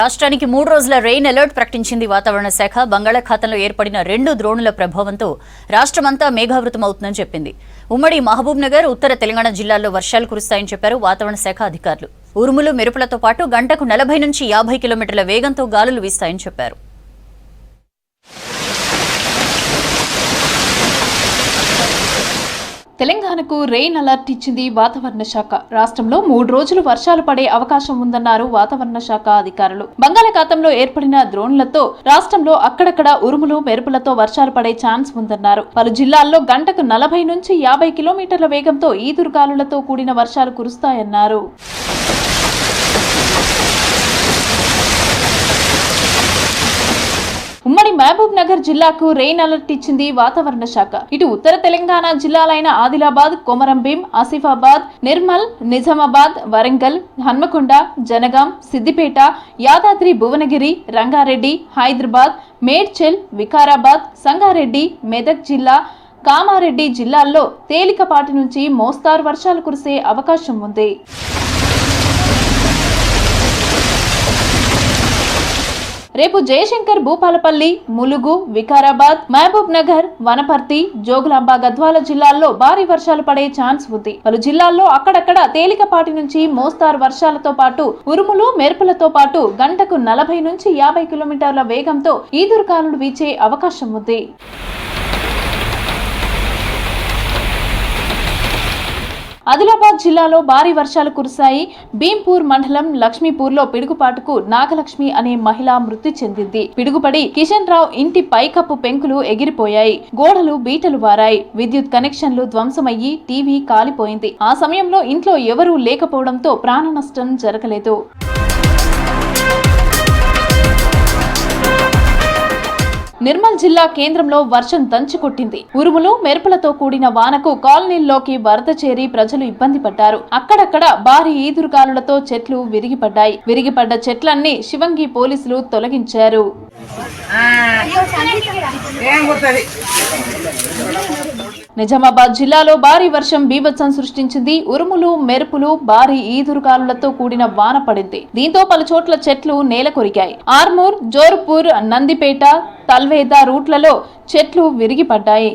రాష్ట్రానికి 3 రోజుల rain alert ప్రకటించింది వాతావరణ శాఖ. బంగాళాఖాతంలో ఏర్పడిన 2 ద్రోణుల ప్రభావంతో రాష్ట్రమంతా మేఘావృతమవుతుందని చెప్పింది. ఉమ్మడి మహబూబ్ నగర్, ఉత్తర తెలంగాణ జిల్లాల్లో వర్షాలు కురుస్తాయని చెప్పారు వాతావరణ శాఖ అధికారులు. ఉరుములు, మెరుపులతో పాటు గంటకు 40 నుంచి 50 కిలోమీటర్ల వేగంతో గాలులు వీస్తాయని చెప్పారు. తెలంగాణకు రెయిన్ అలర్ట్ ఇచ్చింది వాతావరణ శాఖ. రాష్ట్రంలో 3 రోజులు వర్షాలు పడే అవకాశం ఉందన్నారు వాతావరణ శాఖ అధికారులు. బంగాళాఖాతంలో ఏర్పడిన ద్రోణులతో రాష్ట్రంలో అక్కడక్కడ ఉరుములు, మెరుపులతో వర్షాలు పడే ఛాన్స్ ఉందన్నారు. పలు జిల్లాల్లో గంటకు 40 నుంచి 50 కిలోమీటర్ల వేగంతో ఈదురుగాలులతో కూడిన వర్షాలు కురుస్తాయన్నారు. ఉమ్మడి మహబూబ్ నగర్ జిల్లాకు రెయిన్ అలర్ట్ ఇచ్చింది వాతావరణ శాఖ. ఇటు ఉత్తర తెలంగాణ జిల్లాలైన ఆదిలాబాద్, కొమరంభీం, ఆసిఫాబాద్, నిర్మల్, నిజామాబాద్, వరంగల్, హన్మకొండ, జనగాం, సిద్దిపేట, యాదాద్రి భువనగిరి, రంగారెడ్డి, హైదరాబాద్, మేడ్చల్, వికారాబాద్, సంగారెడ్డి, మెదక్ జిల్లా, కామారెడ్డి జిల్లాల్లో తేలికపాటి నుంచి మోస్తారు వర్షాలు కురిసే అవకాశం ఉంది. రేపు జయశంకర్, భూపాలపల్లి, ములుగు, వికారాబాద్, మహబూబ్ నగర్, వనపర్తి, జోగులాంబ, గద్వాల జిల్లాల్లో భారీ వర్షాలు పడే ఛాన్స్ ఉంది. పలు జిల్లాల్లో అక్కడక్కడ తేలికపాటి నుంచి మోస్తారు వర్షాలతో పాటు ఉరుములు, మెరుపులతో పాటు గంటకు 40 నుంచి 50 కిలోమీటర్ల వేగంతో ఈదురుగాలులు వీచే అవకాశం ఉంది. ఆదిలాబాద్ జిల్లాలో భారీ వర్షాలు కురిశాయి. భీంపూర్ మండలం లక్ష్మీపూర్లో పిడుగుపాటుకు నాగలక్ష్మి అనే మహిళ మృతి చెందింది. పిడుగుపడి కిషన్ రావు ఇంటి పైకప్పు పెంకులు ఎగిరిపోయాయి. గోడలు బీటలు వారాయి. విద్యుత్ కనెక్షన్లు ధ్వంసమయ్యి టీవీ కాలిపోయింది. ఆ సమయంలో ఇంట్లో ఎవరూ లేకపోవడంతో ప్రాణ నష్టం జరగలేదు. నిర్మల్ జిల్లా కేంద్రంలో వర్షం దంచుకొట్టింది. ఉరుములు, మెరుపులతో కూడిన వానకు కాలనీల్లోకి వరద చేరి ప్రజలు ఇబ్బంది పడ్డారు. అక్కడక్కడ భారీ ఈదురుగాలులతో చెట్లు విరిగిపడ్డాయి. విరిగిపడ్డ చెట్లన్నీ శివంగి పోలీసులు తొలగించారు. నిజామాబాద్ జిల్లాలో భారీ వర్షం బీభత్సం సృష్టించింది. ఉరుములు, మెరుపులు, భారీ ఈదురుగాలులతో కూడిన వాన పడింది. దీంతో పలు చోట్ల చెట్లు నేల కొరిగాయి. ఆర్మూర్, జోర్పూర్, నందిపేట, తల్వేద రూట్లలో చెట్లు విరిగిపడ్డాయి.